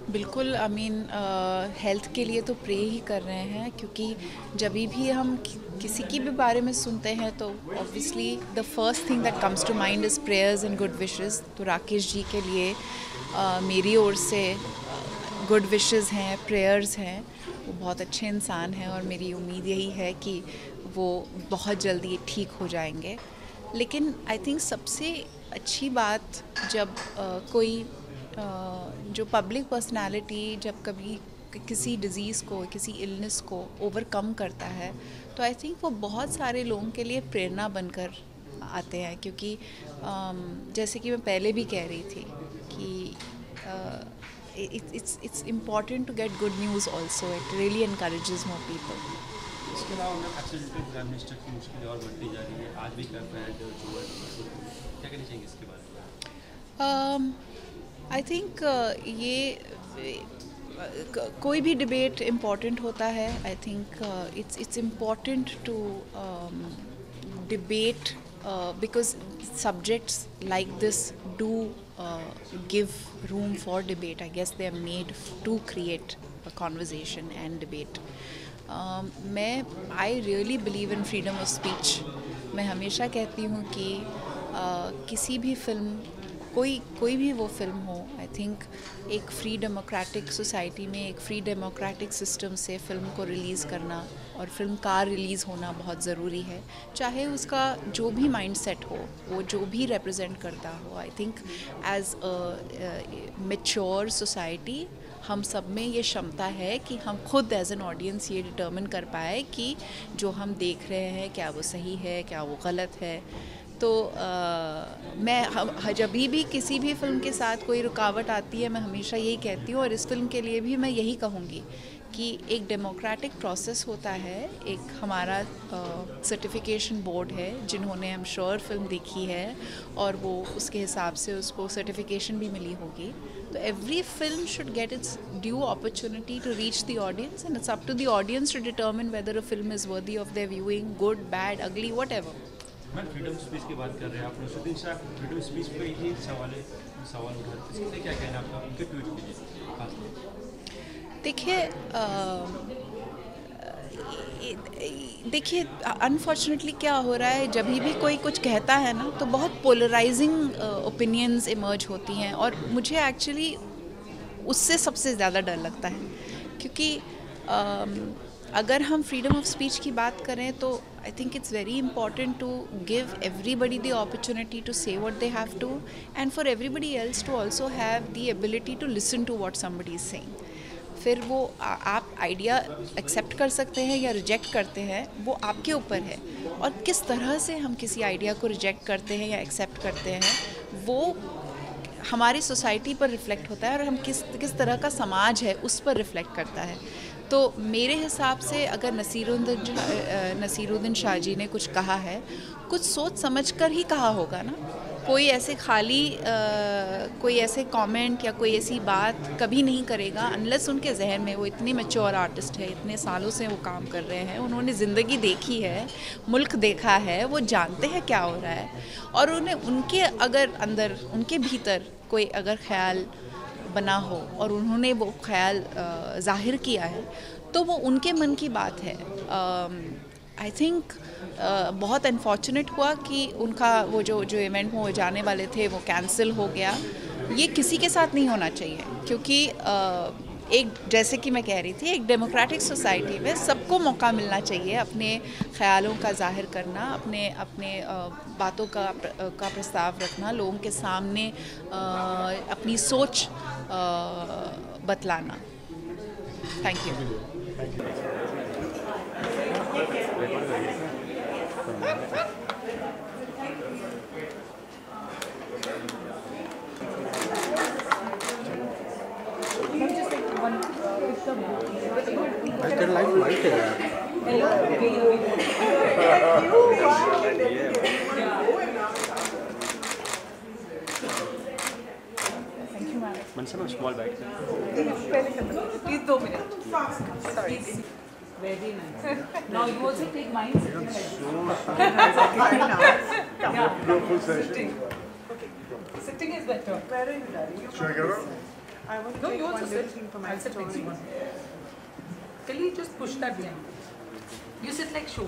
बिल्कुल I mean health के लिए तो प्रे ही कर रहे हैं, क्योंकि जब भी हम किसी की भी बारे में सुनते हैं तो obviously the first thing that comes to mind is prayers and good wishes. तो राकेश जी के लिए मेरी ओर से गुड विशेस हैं, प्रेयर्स हैं। वो बहुत अच्छे इंसान हैं और मेरी उम्मीद यही है कि वो बहुत जल्दी ठीक हो जाएंगे। लेकिन आई थिंक सबसे अच्छी बात जब कोई जो पब्लिक पर्सनालिटी जब कभी किसी डिज़ीज़ को, किसी इलनेस को ओवरकम करता है, तो आई थिंक वो बहुत सारे लोगों के लिए प्रेरणा बनकर आते हैं। क्योंकि जैसे कि मैं पहले भी कह रही थी कि it's important to get good news also. It really encourages more people. इसके अलावा मैम एक्सीडेंटल प्राइम मिनिस्टर की मुश्किलें और बढ़ती जा रही है, आज भी कर पाए जो क्या कहना चाहेंगे इसके बारे में? आई थिंक ये कोई भी डिबेट इम्पॉर्टेंट होता है। I think it's important to debate because subjects like this do give room for debate. I guess they are made to create a conversation and debate. मैं I really believe in freedom of speech. मैं हमेशा कहती हूँ कि किसी भी film, कोई भी वो फिल्म हो, आई थिंक एक फ्री डेमोक्रेटिक सोसाइटी में, एक फ्री डेमोक्रेटिक सिस्टम से फिल्म को रिलीज़ करना और फिल्म का रिलीज़ होना बहुत ज़रूरी है। चाहे उसका जो भी माइंडसेट हो, वो जो भी रिप्रेजेंट करता हो। I think as a mature society हम सब में ये क्षमता है कि हम खुद एज एन ऑडियंस ये डिटर्मिन कर पाए कि जो हम देख रहे हैं क्या वो सही है, क्या वो गलत है। तो मैं जब भी किसी भी फिल्म के साथ कोई रुकावट आती है, मैं हमेशा यही कहती हूँ, और इस फिल्म के लिए भी मैं यही कहूँगी कि एक डेमोक्रेटिक प्रोसेस होता है। एक हमारा सर्टिफिकेशन बोर्ड है जिन्होंने हम श्योर फिल्म देखी है और वो उसके हिसाब से उसको सर्टिफिकेशन भी मिली होगी। तो every film should get its due opportunity to reach the audience, and it's up to the audience to determine whether a film is worthy of their viewing, good, bad, ugly, whatever. Ma'am freedom speech की बात कर रहे हैं आप, Nasruddin Shah freedom speech पे ही सवाल उठाते, इसके लिए क्या कहना आपका, उनके ट्वीट कीजिए। देखिए अनफॉर्चुनेटली क्या हो रहा है, जब भी कोई कुछ कहता है ना, तो बहुत पोलराइजिंग ओपिनियंस इमर्ज होती हैं, और मुझे एक्चुअली उससे सबसे ज़्यादा डर लगता है। क्योंकि अगर हम फ्रीडम ऑफ स्पीच की बात करें तो I think it's very important to give everybody the opportunity to say what they have to, and for everybody else to also have the ability to listen to what somebody is saying. फिर वो आप idea accept कर सकते हैं या reject करते हैं, वो आपके ऊपर है। और किस तरह से हम किसी आइडिया को रिजेक्ट करते हैं या एक्सेप्ट करते हैं, वो हमारी सोसाइटी पर रिफ़्लेक्ट होता है, और हम किस तरह का समाज है उस पर रिफ़्लेक्ट करता है। तो मेरे हिसाब से अगर नसीरुद्दीन शाह जी ने कुछ कहा है, कुछ सोच समझ कर ही कहा होगा ना। कोई ऐसे कोई ऐसे कमेंट या कोई ऐसी बात कभी नहीं करेगा अनलेस उनके जहन में, वो इतने मैच्योर आर्टिस्ट है, इतने सालों से वो काम कर रहे हैं, उन्होंने ज़िंदगी देखी है, मुल्क देखा है, वो जानते हैं क्या हो रहा है। और उन्हें उनके अगर अंदर, उनके भीतर कोई अगर ख्याल बना हो और उन्होंने वो ख्याल ज़ाहिर किया है, तो वो उनके मन की बात है। आई थिंक बहुत अनफॉर्चुनेट हुआ कि उनका वो जो इवेंट में वो जाने वाले थे वो कैंसिल हो गया। ये किसी के साथ नहीं होना चाहिए, क्योंकि एक, जैसे कि मैं कह रही थी, एक डेमोक्रेटिक सोसाइटी में सबको मौका मिलना चाहिए अपने ख़यालों का ज़ाहिर करना, अपने बातों का प्रस्ताव रखना, लोगों के सामने अपनी सोच बतलाना। Thank you. Lighter light lighter. Mansa ma'am small bag Please 2 minutes. Sorry. Very nice. Now you also take mine. Full session. Sitting is better. Should I get up? I want to No, take you also one little sit. thing for my I'll sit next to story. you. Till you just push that thing. You sit like show.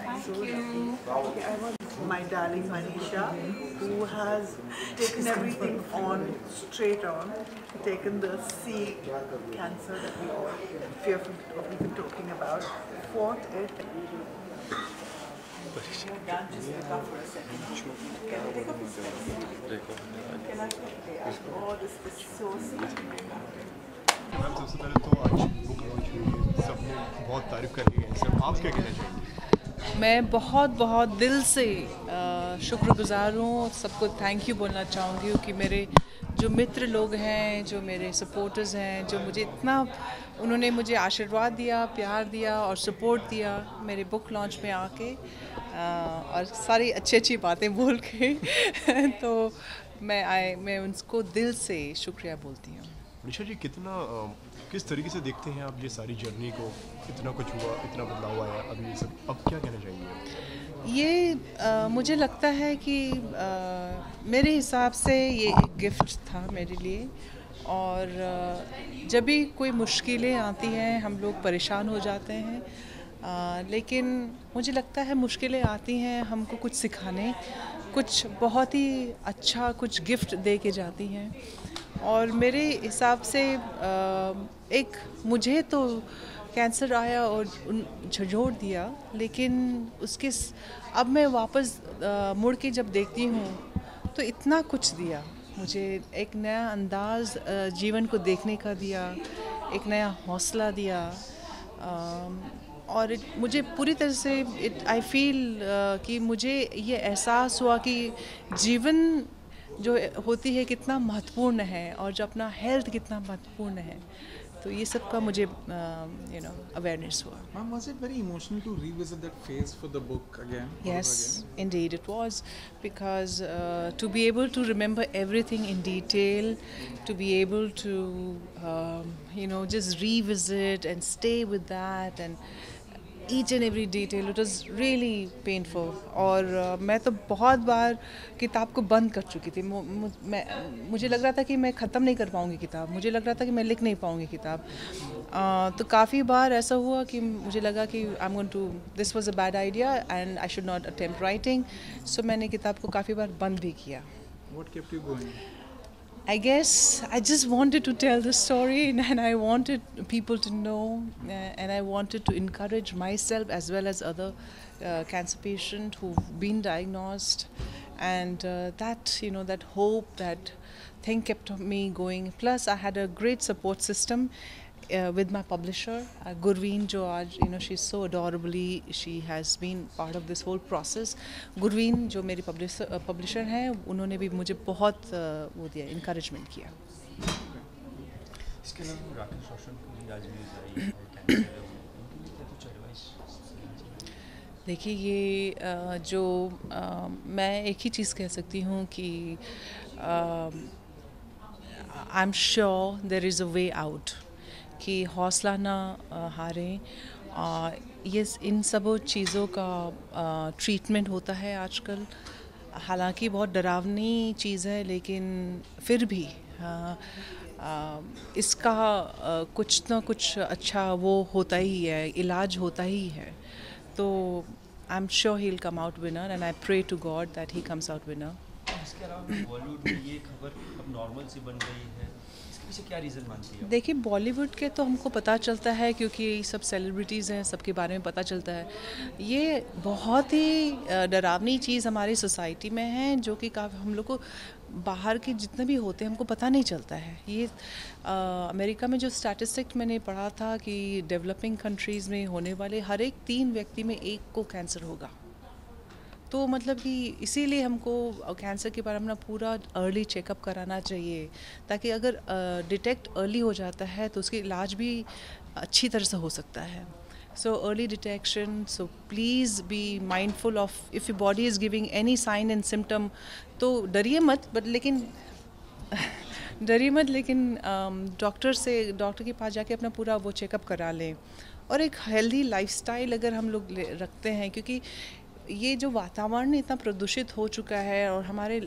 Thank you. Okay, I want my darling Manisha, who has taken everything on straight on, taken the C cancer that we all fearful of even talking about, fought it. Dan, just look up for a second. Can I take a picture? Can I oh, this is so sweet. Ma'am सबसे पहले तो आज book launch हुई है, सबने बहुत तारीफ करी है, सब आप क्या कहना चाहेंगे? मैं बहुत बहुत दिल से शुक्रगुजार हूँ, सबको थैंक यू बोलना चाहूँगी कि मेरे जो मित्र लोग हैं, जो मेरे सपोर्टर्स हैं, जो मुझे इतना उन्होंने मुझे आशीर्वाद दिया, प्यार दिया और सपोर्ट दिया मेरे बुक लॉन्च में आके और सारी अच्छी अच्छी बातें बोल के तो मैं उनको दिल से शुक्रिया बोलती हूँ। मनीषा जी किस तरीके से देखते हैं आप ये सारी जर्नी को, इतना कुछ हुआ, इतना बदलाव आया, अभी ये सब अब क्या कहना चाहेंगे? ये मुझे लगता है कि मेरे हिसाब से ये एक गिफ्ट था मेरे लिए और जब भी कोई मुश्किलें आती हैं हम लोग परेशान हो जाते हैं लेकिन मुझे लगता है मुश्किलें आती हैं हमको कुछ सिखाने, कुछ बहुत ही अच्छा कुछ गिफ्ट दे के जाती हैं और मेरे हिसाब से एक मुझे तो कैंसर आया और झंझोड़ दिया लेकिन उसके अब मैं वापस मुड़ के जब देखती हूँ तो इतना कुछ दिया मुझे, एक नया अंदाज़ जीवन को देखने का दिया, एक नया हौसला दिया और मुझे पूरी तरह से आई फील कि मुझे ये एहसास हुआ कि जीवन जो होती है कितना महत्वपूर्ण है और जो अपना हेल्थ कितना महत्वपूर्ण है, तो ये सब का मुझे अवेयरनेस हुआ। Ma'am, was it very emotional to revisit that phase for the book again? Yes, indeed it was, because to be able to remember everything in detail, to be able to just revisit and stay with that and each and every detail, it was really painful और मैं तो बहुत बार किताब को बंद कर चुकी थी। मुझे लग रहा था कि मैं ख़त्म नहीं कर पाऊँगी किताब, मुझे लग रहा था कि मैं लिख नहीं पाऊँगी किताब। तो काफ़ी बार ऐसा हुआ कि मुझे लगा कि this was a bad idea and I should not attempt writing, so मैंने किताब को काफ़ी बार बंद भी किया। What kept you going? I guess I just wanted to tell the story and I wanted people to know and I wanted to encourage myself as well as other cancer patients who've been diagnosed and that hope, that thing kept me going. Plus I had a great support system with my publisher, Gurveen, jo aaj, she's so adorably, she has been part of this whole process. Gurveen, जो मेरी publisher हैं, उन्होंने भी मुझे बहुत वो दिया, encouragement किया। इसके अलावा राकेश रोशन को भी आज न्यूज़ आई है कैंसर है, उनके लिए कुछ एडवाइस? देखिए ये जो मैं एक ही चीज़ कह सकती हूँ कि I am sure there is a way out, कि हौसला ना हारें। ये इन सब चीज़ों का ट्रीटमेंट होता है आजकल, हालांकि बहुत डरावनी चीज़ है लेकिन फिर भी इसका कुछ ना कुछ अच्छा वो होता ही है, इलाज होता ही है। तो I am sure he will come out winner and I pray to God that he comes out winner. इसके अलावा बॉलीवुड में ये खबर अब नॉर्मल सी बन गई है, इसके क्या रीज़न मानती है? देखिए बॉलीवुड के तो हमको पता चलता है क्योंकि सब सेलिब्रिटीज़ हैं, सबके बारे में पता चलता है। ये बहुत ही डरावनी चीज़ हमारी सोसाइटी में है जो कि हम लोग को बाहर के जितने भी होते हैं हमको पता नहीं चलता है। ये अमेरिका में जो स्टैटिस्टिक मैंने पढ़ा था कि डेवलपिंग कंट्रीज़ में होने वाले हर एक 3 व्यक्ति में 1 को कैंसर होगा। तो मतलब कि इसीलिए हमको कैंसर के बारे में ना पूरा अर्ली चेकअप कराना चाहिए, ताकि अगर डिटेक्ट अर्ली हो जाता है तो उसकी इलाज भी अच्छी तरह से हो सकता है। So early detection, so please be mindful of if your body is giving any sign and symptom, तो डरिए मत, बट लेकिन डरिए मत, लेकिन डॉक्टर के पास जाके अपना पूरा वो चेकअप करा लें, और एक हेल्दी लाइफस्टाइल अगर हम लोग रखते हैं, क्योंकि ये जो वातावरण इतना प्रदूषित हो चुका है और हमारे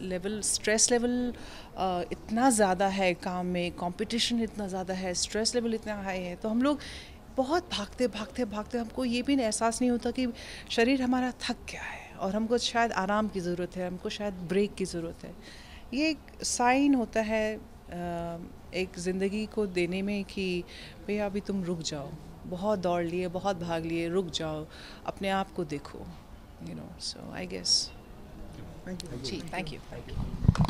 स्ट्रेस लेवल इतना ज़्यादा है, काम में कंपटीशन इतना ज़्यादा है, स्ट्रेस लेवल इतना हाई है, तो हम लोग बहुत भागते हमको ये भी एहसास नहीं होता कि शरीर हमारा थक गया है और हमको शायद आराम की ज़रूरत है, हमको शायद ब्रेक की ज़रूरत है। ये एक साइन होता है एक ज़िंदगी को देने में कि भैया अभी तुम रुक जाओ, बहुत दौड़ लिए, बहुत भाग लिए, रुक जाओ, अपने आप को देखो, so I guess. Thank you. जी, थैंक यू।